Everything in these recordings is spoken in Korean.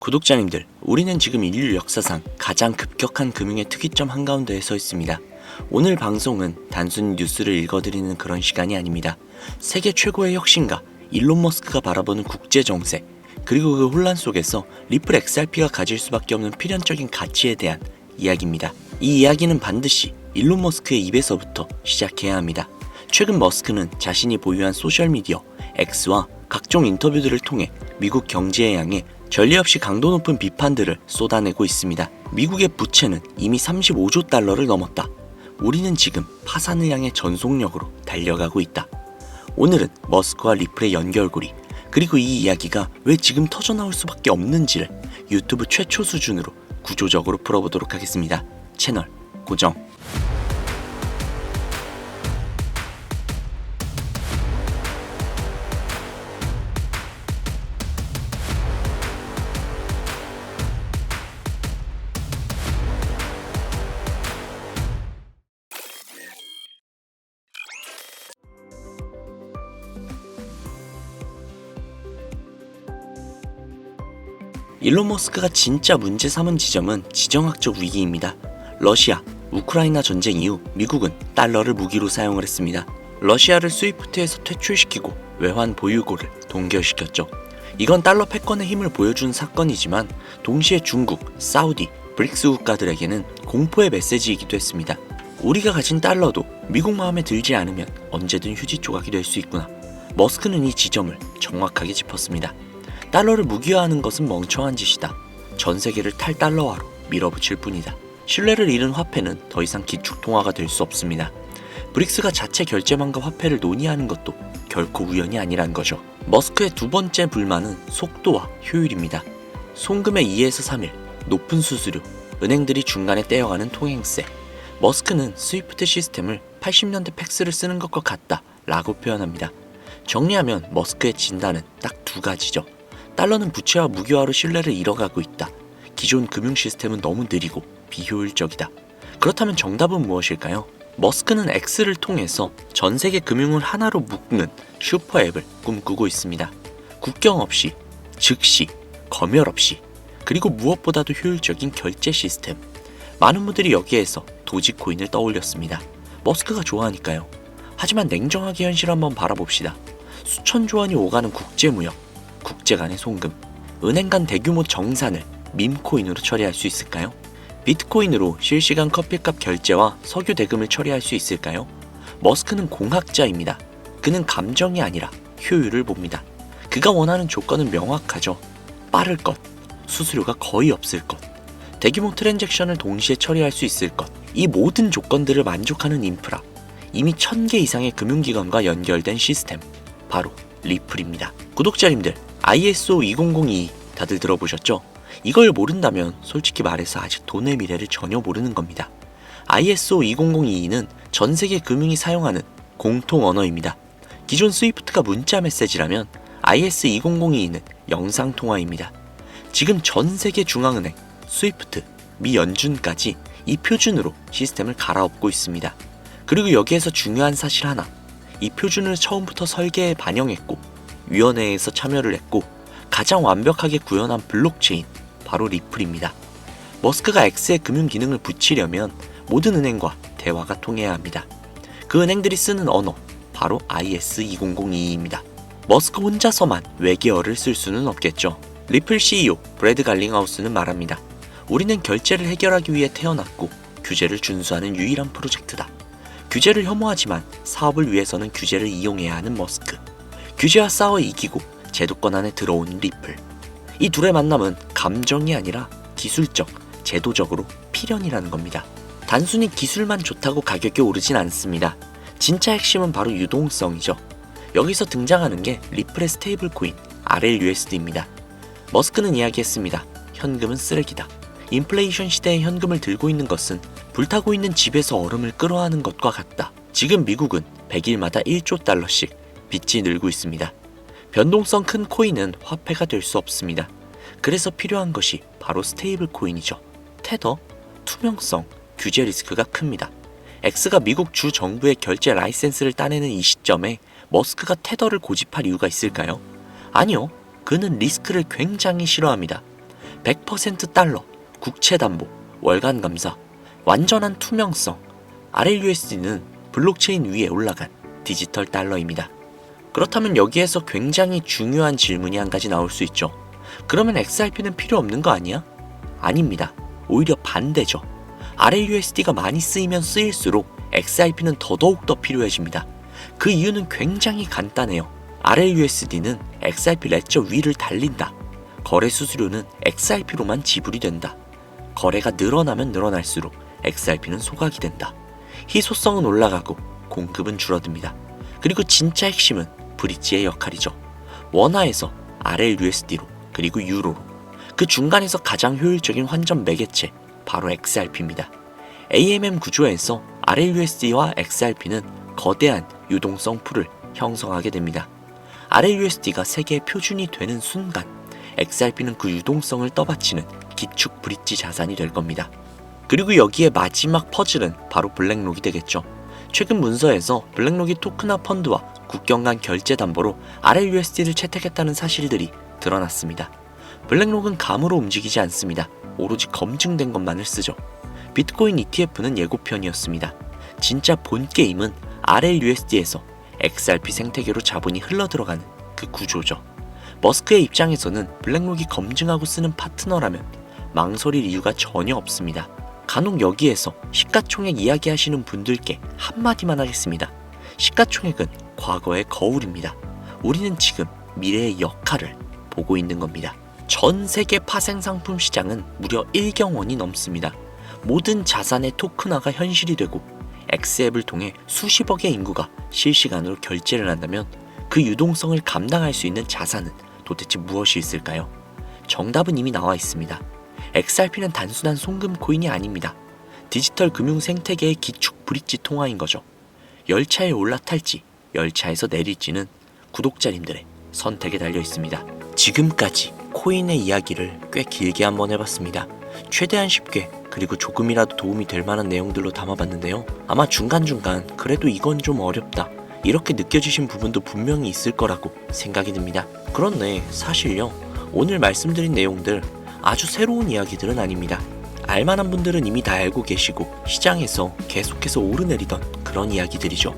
구독자님들, 우리는 지금 인류 역사상 가장 급격한 금융의 특이점 한가운데에 서 있습니다. 오늘 방송은 단순히 뉴스를 읽어드리는 그런 시간이 아닙니다. 세계 최고의 혁신가 일론 머스크가 바라보는 국제 정세, 그리고 그 혼란 속에서 리플 XRP가 가질 수밖에 없는 필연적인 가치에 대한 이야기입니다. 이 이야기는 반드시 일론 머스크의 입에서부터 시작해야 합니다. 최근 머스크는 자신이 보유한 소셜미디어 X와 각종 인터뷰들을 통해 미국 경제에 향해 전례 없이 강도 높은 비판들을 쏟아내고 있습니다. 미국의 부채는 이미 35조 달러를 넘었다. 우리는 지금 파산을 향해 전속력으로 달려가고 있다. 오늘은 머스크와 리플의 연결고리, 그리고 이 이야기가 왜 지금 터져나올 수밖에 없는지를 유튜브 최초 수준으로 구조적으로 풀어보도록 하겠습니다. 채널 고정. 일론 머스크가 진짜 문제 삼은 지점은 지정학적 위기입니다. 러시아, 우크라이나 전쟁 이후 미국은 달러를 무기로 사용을 했습니다. 러시아를 스위프트에서 퇴출시키고 외환 보유고를 동결시켰죠. 이건 달러 패권의 힘을 보여준 사건이지만 동시에 중국, 사우디, 브릭스 국가들에게는 공포의 메시지이기도 했습니다. 우리가 가진 달러도 미국 마음에 들지 않으면 언제든 휴지 조각이 될 수 있구나. 머스크는 이 지점을 정확하게 짚었습니다. 달러를 무기화하는 것은 멍청한 짓이다. 전 세계를 탈달러화로 밀어붙일 뿐이다. 신뢰를 잃은 화폐는 더 이상 기축통화가 될 수 없습니다. 브릭스가 자체 결제망과 화폐를 논의하는 것도 결코 우연이 아니란 거죠. 머스크의 두 번째 불만은 속도와 효율입니다. 송금의 2에서 3일, 높은 수수료, 은행들이 중간에 떼어가는 통행세. 머스크는 스위프트 시스템을 80년대 팩스를 쓰는 것과 같다 라고 표현합니다. 정리하면 머스크의 진단은 딱 두 가지죠. 달러는 부채와 무기화로 신뢰를 잃어가고 있다. 기존 금융 시스템은 너무 느리고 비효율적이다. 그렇다면 정답은 무엇일까요? 머스크는 X를 통해서 전 세계 금융을 하나로 묶는 슈퍼앱을 꿈꾸고 있습니다. 국경 없이, 즉시, 검열 없이, 그리고 무엇보다도 효율적인 결제 시스템. 많은 분들이 여기에서 도지코인을 떠올렸습니다. 머스크가 좋아하니까요. 하지만 냉정하게 현실을 한번 바라봅시다. 수천조 원이 오가는 국제무역, 국제 간의 송금, 은행 간 대규모 정산을 밈코인으로 처리할 수 있을까요? 비트코인으로 실시간 커피값 결제와 석유 대금을 처리할 수 있을까요? 머스크는 공학자입니다. 그는 감정이 아니라 효율을 봅니다. 그가 원하는 조건은 명확하죠. 빠를 것, 수수료가 거의 없을 것, 대규모 트랜잭션을 동시에 처리할 수 있을 것, 이 모든 조건들을 만족하는 인프라, 이미 1000개 이상의 금융기관과 연결된 시스템, 바로 리플입니다. 구독자님들, ISO 2002 다들 들어보셨죠? 이걸 모른다면 솔직히 말해서 아직 돈의 미래를 전혀 모르는 겁니다. ISO 2002는 전 세계 금융이 사용하는 공통 언어입니다. 기존 스위프트가 문자 메시지라면 IS 2002는 영상통화입니다. 지금 전 세계 중앙은행, 스위프트, 미 연준까지 이 표준으로 시스템을 갈아엎고 있습니다. 그리고 여기에서 중요한 사실 하나, 이 표준을 처음부터 설계에 반영했고 위원회에서 참여를 했고 가장 완벽하게 구현한 블록체인, 바로 리플입니다. 머스크가 X의 금융 기능을 붙이려면 모든 은행과 대화가 통해야 합니다. 그 은행들이 쓰는 언어, 바로 IS 2002입니다. 머스크 혼자서만 외계어를 쓸 수는 없겠죠. 리플 CEO 브래드 갈링하우스는 말합니다. 우리는 결제를 해결하기 위해 태어났고 규제를 준수하는 유일한 프로젝트다. 규제를 혐오하지만 사업을 위해서는 규제를 이용해야 하는 머스크. 규제와 싸워 이기고 제도권 안에 들어온 리플. 이 둘의 만남은 감정이 아니라 기술적, 제도적으로 필연이라는 겁니다. 단순히 기술만 좋다고 가격이 오르진 않습니다. 진짜 핵심은 바로 유동성이죠. 여기서 등장하는 게 리플의 스테이블 코인 RLUSD입니다. 머스크는 이야기했습니다. 현금은 쓰레기다. 인플레이션 시대에 현금을 들고 있는 것은 불타고 있는 집에서 얼음을 끌어하는 것과 같다. 지금 미국은 100일마다 1조 달러씩 빚이 늘고 있습니다. 변동성 큰 코인은 화폐가 될 수 없습니다. 그래서 필요한 것이 바로 스테이블 코인이죠. 테더, 투명성, 규제 리스크가 큽니다. X가 미국 주 정부의 결제 라이센스를 따내는 이 시점에 머스크가 테더를 고집할 이유가 있을까요? 아니요. 그는 리스크를 굉장히 싫어합니다. 100% 달러, 국채 담보, 월간 감사, 완전한 투명성. RLUSD는 블록체인 위에 올라간 디지털 달러입니다. 그렇다면 여기에서 굉장히 중요한 질문이 한 가지 나올 수 있죠. 그러면 XRP는 필요 없는 거 아니야? 아닙니다. 오히려 반대죠. RLUSD가 많이 쓰이면 쓰일수록 XRP는 더더욱 더 필요해집니다. 그 이유는 굉장히 간단해요. RLUSD는 XRP 레저 위를 달린다. 거래 수수료는 XRP로만 지불이 된다. 거래가 늘어나면 늘어날수록 XRP는 소각이 된다. 희소성은 올라가고 공급은 줄어듭니다. 그리고 진짜 핵심은 브릿지의 역할이죠. 원화에서 RLUSD로 그리고 유로로, 그 중간에서 가장 효율적인 환전 매개체 바로 XRP입니다. AMM 구조에서 RLUSD와 XRP는 거대한 유동성 풀을 형성하게 됩니다. RLUSD가 세계의 표준이 되는 순간 XRP는 그 유동성을 떠받치는 기축 브릿지 자산이 될 겁니다. 그리고 여기에 마지막 퍼즐은 바로 블랙록이 되겠죠. 최근 문서에서 블랙록이 토크나 펀드와 국경 간 결제 담보로 RLUSD를 채택했다는 사실들이 드러났습니다. 블랙록은 감으로 움직이지 않습니다. 오로지 검증된 것만을 쓰죠. 비트코인 ETF는 예고편이었습니다. 진짜 본 게임은 RLUSD에서 XRP 생태계로 자본이 흘러들어가는 그 구조죠. 머스크의 입장에서는 블랙록이 검증하고 쓰는 파트너라면 망설일 이유가 전혀 없습니다. 간혹 여기에서 시가총액 이야기하시는 분들께 한마디만 하겠습니다. 시가총액은 과거의 거울입니다. 우리는 지금 미래의 역할을 보고 있는 겁니다. 전 세계 파생상품 시장은 무려 1경 원이 넘습니다. 모든 자산의 토큰화가 현실이 되고 X앱을 통해 수십억의 인구가 실시간으로 결제를 한다면 그 유동성을 감당할 수 있는 자산은 도대체 무엇이 있을까요? 정답은 이미 나와 있습니다. XRP는 단순한 송금 코인이 아닙니다. 디지털 금융 생태계의 기축 브릿지 통화인 거죠. 열차에 올라탈지 열차에서 내릴지는 구독자님들의 선택에 달려 있습니다. 지금까지 코인의 이야기를 꽤 길게 한번 해봤습니다. 최대한 쉽게 그리고 조금이라도 도움이 될 만한 내용들로 담아봤는데요. 아마 중간중간 그래도 이건 좀 어렵다 이렇게 느껴지신 부분도 분명히 있을 거라고 생각이 듭니다. 그렇네, 사실요, 오늘 말씀드린 내용들 아주 새로운 이야기들은 아닙니다. 알만한 분들은 이미 다 알고 계시고 시장에서 계속해서 오르내리던 그런 이야기들이죠.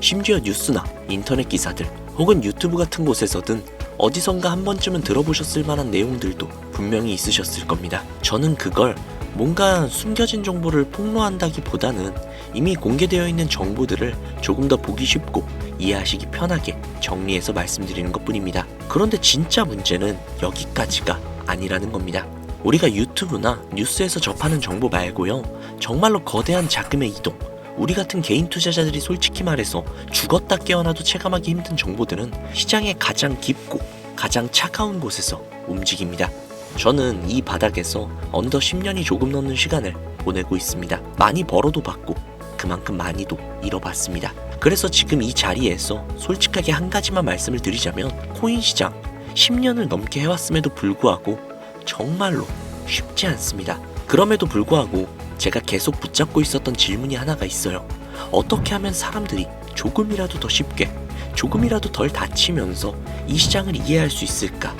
심지어 뉴스나 인터넷 기사들 혹은 유튜브 같은 곳에서든 어디선가 한 번쯤은 들어보셨을 만한 내용들도 분명히 있으셨을 겁니다. 저는 그걸 뭔가 숨겨진 정보를 폭로한다기보다는 이미 공개되어 있는 정보들을 조금 더 보기 쉽고 이해하시기 편하게 정리해서 말씀드리는 것뿐입니다. 그런데 진짜 문제는 여기까지가 아니라는 겁니다. 우리가 유튜브나 뉴스에서 접하는 정보 말고요, 정말로 거대한 자금의 이동, 우리 같은 개인 투자자들이 솔직히 말해서 죽었다 깨어나도 체감하기 힘든 정보들은 시장의 가장 깊고 가장 차가운 곳에서 움직입니다. 저는 이 바닥에서 어느덧 10년이 조금 넘는 시간을 보내고 있습니다. 많이 벌어도 받고 그만큼 많이도 잃어봤습니다. 그래서 지금 이 자리에서 솔직하게 한 가지만 말씀을 드리자면 코인 시장 10년을 넘게 해왔음에도 불구하고 정말로 쉽지 않습니다. 그럼에도 불구하고 제가 계속 붙잡고 있었던 질문이 하나가 있어요. 어떻게 하면 사람들이 조금이라도 더 쉽게, 조금이라도 덜 다치면서 이 시장을 이해할 수 있을까?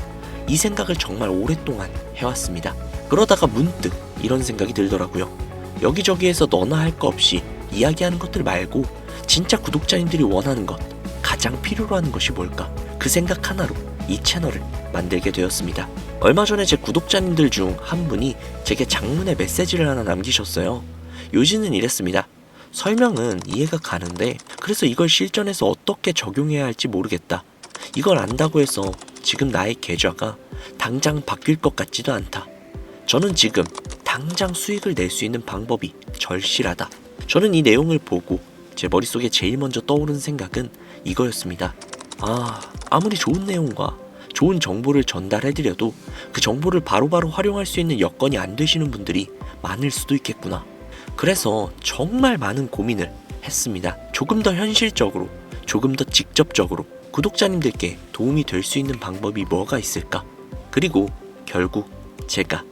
이 생각을 정말 오랫동안 해왔습니다. 그러다가 문득 이런 생각이 들더라고요. 여기저기에서 너나 할 거 없이 이야기하는 것들 말고 진짜 구독자님들이 원하는 것, 가장 필요로 하는 것이 뭘까? 그 생각 하나로 이 채널을 만들게 되었습니다. 얼마 전에 제 구독자님들 중 한 분이 제게 장문의 메시지를 하나 남기셨어요. 요지는 이랬습니다. 설명은 이해가 가는데 그래서 이걸 실전에서 어떻게 적용해야 할지 모르겠다. 이걸 안다고 해서 지금 나의 계좌가 당장 바뀔 것 같지도 않다. 저는 지금 당장 수익을 낼 수 있는 방법이 절실하다. 저는 이 내용을 보고 제 머릿속에 제일 먼저 떠오른 생각은 이거였습니다. 아무리 좋은 내용과 좋은 정보를 전달해드려도 그 정보를 바로바로 활용할 수 있는 여건이 안 되시는 분들이 많을 수도 있겠구나. 그래서 정말 많은 고민을 했습니다. 조금 더 현실적으로, 조금 더 직접적으로 구독자님들께 도움이 될 수 있는 방법이 뭐가 있을까? 그리고 결국 제가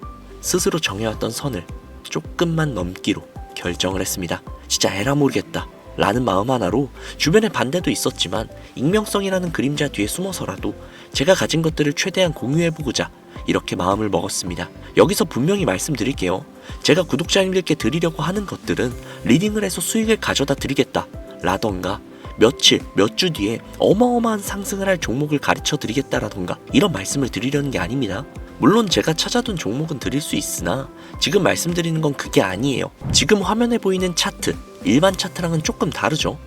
스스로 정해왔던 선을 조금만 넘기로 결정을 했습니다. 진짜 에라 모르겠다 라는 마음 하나로 주변에 반대도 있었지만 익명성이라는 그림자 뒤에 숨어서라도 제가 가진 것들을 최대한 공유해보고자 이렇게 마음을 먹었습니다. 여기서 분명히 말씀드릴게요. 제가 구독자님들께 드리려고 하는 것들은 리딩을 해서 수익을 가져다 드리겠다 라던가 며칠, 몇 주 뒤에 어마어마한 상승을 할 종목을 가르쳐 드리겠다라던가 이런 말씀을 드리려는 게 아닙니다. 물론 제가 찾아둔 종목은 드릴 수 있으나 지금 말씀드리는 건 그게 아니에요. 지금 화면에 보이는 차트, 일반 차트랑은 조금 다르죠.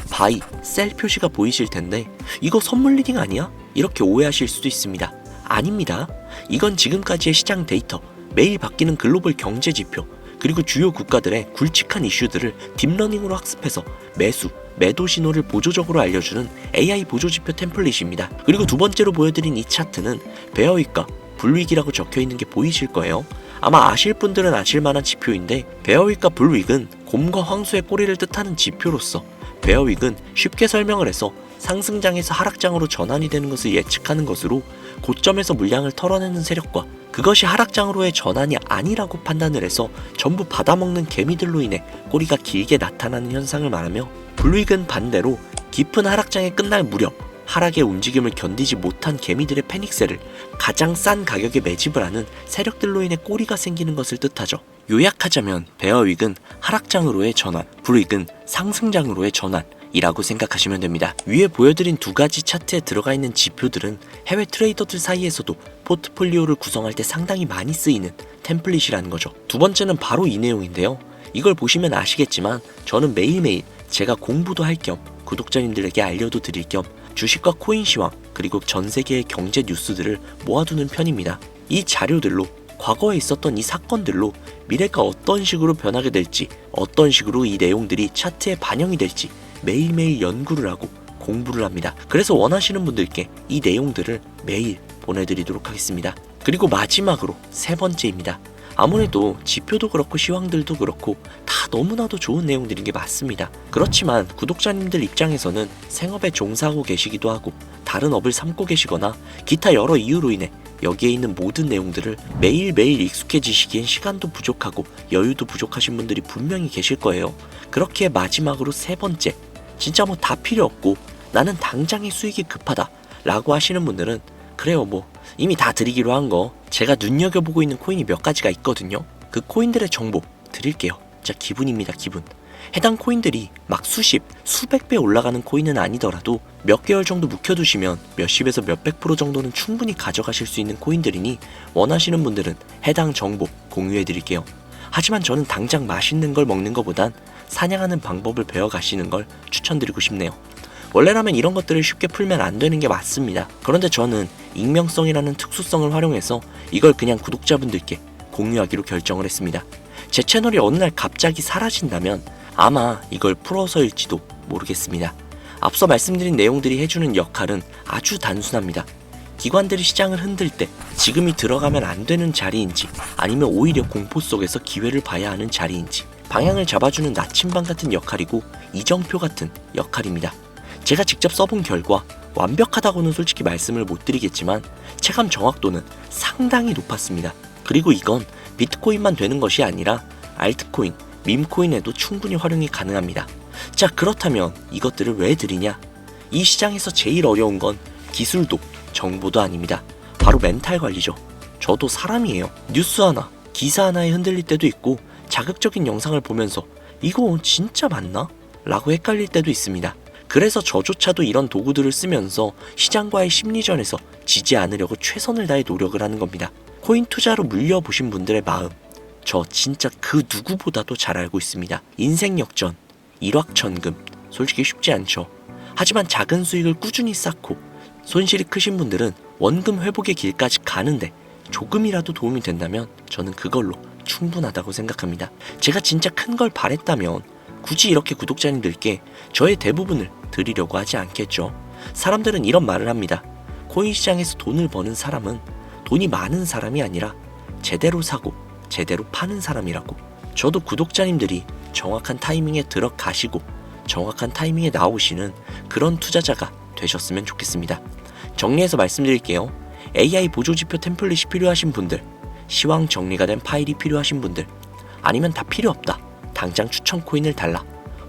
바이, 셀 표시가 보이실 텐데 이거 선물 리딩 아니야? 이렇게 오해하실 수도 있습니다. 아닙니다. 이건 지금까지의 시장 데이터, 매일 바뀌는 글로벌 경제 지표, 그리고 주요 국가들의 굵직한 이슈들을 딥러닝으로 학습해서 매수, 매도 신호를 보조적으로 알려주는 AI 보조지표 템플릿입니다. 그리고 두 번째로 보여드린 이 차트는 베어윅과 불윅이라고 적혀있는 게 보이실 거예요. 아마 아실 분들은 아실만한 지표인데 베어윅과 불윅은 곰과 황소의 꼬리를 뜻하는 지표로서 베어윅은 쉽게 설명을 해서 상승장에서 하락장으로 전환이 되는 것을 예측하는 것으로 고점에서 물량을 털어내는 세력과 그것이 하락장으로의 전환이 아니라고 판단을 해서 전부 받아먹는 개미들로 인해 꼬리가 길게 나타나는 현상을 말하며, 불윅은 반대로 깊은 하락장에 끝날 무렵 하락의 움직임을 견디지 못한 개미들의 패닉셀을 가장 싼 가격에 매집을 하는 세력들로 인해 꼬리가 생기는 것을 뜻하죠. 요약하자면 베어윅은 하락장으로의 전환, 불윅은 상승장으로의 전환이라고 생각하시면 됩니다. 위에 보여드린 두 가지 차트에 들어가 있는 지표들은 해외 트레이더들 사이에서도 포트폴리오를 구성할 때 상당히 많이 쓰이는 템플릿이라는 거죠. 두 번째는 바로 이 내용인데요. 이걸 보시면 아시겠지만 저는 매일매일 제가 공부도 할 겸 구독자님들에게 알려도 드릴 겸 주식과 코인 시황 그리고 전 세계의 경제 뉴스들을 모아두는 편입니다. 이 자료들로 과거에 있었던 이 사건들로 미래가 어떤 식으로 변하게 될지, 어떤 식으로 이 내용들이 차트에 반영이 될지 매일매일 연구를 하고 공부를 합니다. 그래서 원하시는 분들께 이 내용들을 매일 보내드리도록 하겠습니다. 그리고 마지막으로 세 번째입니다. 아무래도 지표도 그렇고 시황들도 그렇고 다 너무나도 좋은 내용들인 게 맞습니다. 그렇지만 구독자님들 입장에서는 생업에 종사하고 계시기도 하고 다른 업을 삼고 계시거나 기타 여러 이유로 인해 여기에 있는 모든 내용들을 매일매일 익숙해지시기엔 시간도 부족하고 여유도 부족하신 분들이 분명히 계실 거예요. 그렇기에 마지막으로 세 번째, 진짜 뭐 다 필요 없고 나는 당장의 수익이 급하다 라고 하시는 분들은 그래요, 뭐 이미 다 드리기로 한 거 제가 눈여겨보고 있는 코인이 몇 가지가 있거든요. 그 코인들의 정보 드릴게요. 진짜 기분입니다, 기분. 해당 코인들이 막 수십, 수백 배 올라가는 코인은 아니더라도 몇 개월 정도 묵혀두시면 몇십에서 몇백 프로 정도는 충분히 가져가실 수 있는 코인들이니 원하시는 분들은 해당 정보 공유해드릴게요. 하지만 저는 당장 맛있는 걸 먹는 것보단 사냥하는 방법을 배워가시는 걸 추천드리고 싶네요. 원래라면 이런 것들을 쉽게 풀면 안 되는 게 맞습니다. 그런데 저는 익명성이라는 특수성을 활용해서 이걸 그냥 구독자분들께 공유하기로 결정을 했습니다. 제 채널이 어느 날 갑자기 사라진다면 아마 이걸 풀어서일지도 모르겠습니다. 앞서 말씀드린 내용들이 해주는 역할은 아주 단순합니다. 기관들이 시장을 흔들 때 지금이 들어가면 안 되는 자리인지 아니면 오히려 공포 속에서 기회를 봐야 하는 자리인지 방향을 잡아주는 나침반 같은 역할이고 이정표 같은 역할입니다. 제가 직접 써본 결과 완벽하다고는 솔직히 말씀을 못 드리겠지만 체감 정확도는 상당히 높았습니다. 그리고 이건 비트코인만 되는 것이 아니라 알트코인, 밈코인에도 충분히 활용이 가능합니다. 자, 그렇다면 이것들을 왜 드리냐? 이 시장에서 제일 어려운 건 기술도 정보도 아닙니다. 바로 멘탈 관리죠. 저도 사람이에요. 뉴스 하나, 기사 하나에 흔들릴 때도 있고 자극적인 영상을 보면서 이거 진짜 맞나? 라고 헷갈릴 때도 있습니다. 그래서 저조차도 이런 도구들을 쓰면서 시장과의 심리전에서 지지 않으려고 최선을 다해 노력을 하는 겁니다. 코인 투자로 물려보신 분들의 마음, 저 진짜 그 누구보다도 잘 알고 있습니다. 인생 역전, 일확천금, 솔직히 쉽지 않죠. 하지만 작은 수익을 꾸준히 쌓고 손실이 크신 분들은 원금 회복의 길까지 가는데 조금이라도 도움이 된다면 저는 그걸로 충분하다고 생각합니다. 제가 진짜 큰 걸 바랬다면 굳이 이렇게 구독자님들께 저의 대부분을 드리려고 하지 않겠죠. 사람들은 이런 말을 합니다. 코인 시장에서 돈을 버는 사람은 돈이 많은 사람이 아니라 제대로 사고 제대로 파는 사람이라고. 저도 구독자님들이 정확한 타이밍에 들어가시고 정확한 타이밍에 나오시는 그런 투자자가 되셨으면 좋겠습니다. 정리해서 말씀드릴게요. AI 보조지표 템플릿이 필요하신 분들, 시황 정리가 된 파일이 필요하신 분들, 아니면 다 필요 없다, 당장 추천 코인을 달라,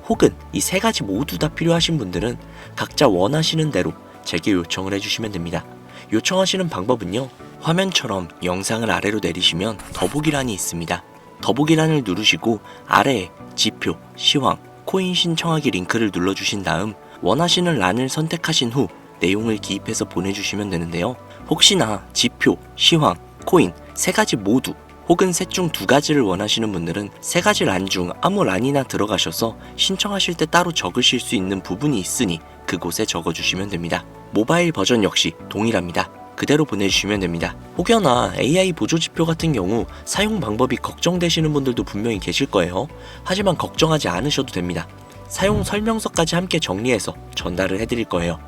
혹은 이 세 가지 모두 다 필요하신 분들은 각자 원하시는 대로 제게 요청을 해주시면 됩니다. 요청하시는 방법은요, 화면처럼 영상을 아래로 내리시면 더보기란이 있습니다. 더보기란을 누르시고 아래에 지표, 시황, 코인 신청하기 링크를 눌러주신 다음 원하시는 란을 선택하신 후 내용을 기입해서 보내주시면 되는데요. 혹시나 지표, 시황, 코인 세 가지 모두 혹은 셋 중 두 가지를 원하시는 분들은 세 가지 란 중 아무 란이나 들어가셔서 신청하실 때 따로 적으실 수 있는 부분이 있으니 그곳에 적어주시면 됩니다. 모바일 버전 역시 동일합니다. 그대로 보내주시면 됩니다. 혹여나 AI 보조지표 같은 경우 사용 방법이 걱정되시는 분들도 분명히 계실 거예요. 하지만 걱정하지 않으셔도 됩니다. 사용 설명서까지 함께 정리해서 전달을 해드릴 거예요.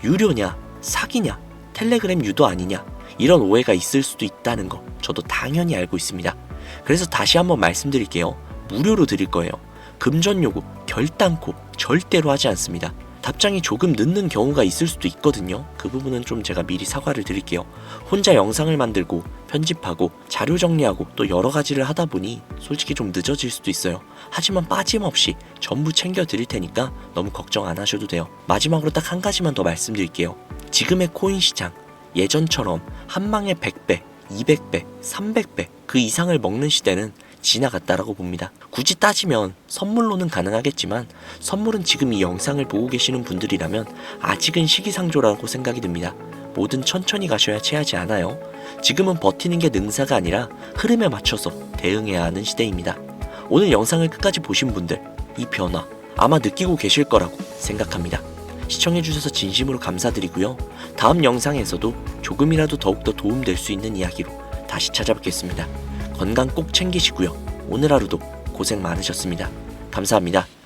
유료냐, 사기냐, 텔레그램 유도 아니냐 이런 오해가 있을 수도 있다는 거 저도 당연히 알고 있습니다. 그래서 다시 한번 말씀드릴게요. 무료로 드릴 거예요. 금전 요구 결단코 절대로 하지 않습니다. 답장이 조금 늦는 경우가 있을 수도 있거든요. 그 부분은 좀 제가 미리 사과를 드릴게요. 혼자 영상을 만들고 편집하고 자료 정리하고 또 여러 가지를 하다 보니 솔직히 좀 늦어질 수도 있어요. 하지만 빠짐없이 전부 챙겨 드릴 테니까 너무 걱정 안 하셔도 돼요. 마지막으로 딱 한 가지만 더 말씀드릴게요. 지금의 코인 시장 예전처럼 한 방에 100배, 200배, 300배 그 이상을 먹는 시대는 지나갔다라고 봅니다. 굳이 따지면 선물로는 가능하겠지만 선물은 지금 이 영상을 보고 계시는 분들이라면 아직은 시기상조라고 생각이 듭니다. 뭐든 천천히 가셔야 체하지 않아요. 지금은 버티는 게 능사가 아니라 흐름에 맞춰서 대응해야 하는 시대입니다. 오늘 영상을 끝까지 보신 분들 이 변화 아마 느끼고 계실 거라고 생각합니다. 시청해주셔서 진심으로 감사드리고요. 다음 영상에서도 조금이라도 더욱더 도움될 수 있는 이야기로 다시 찾아뵙겠습니다. 건강 꼭 챙기시고요. 오늘 하루도 고생 많으셨습니다. 감사합니다.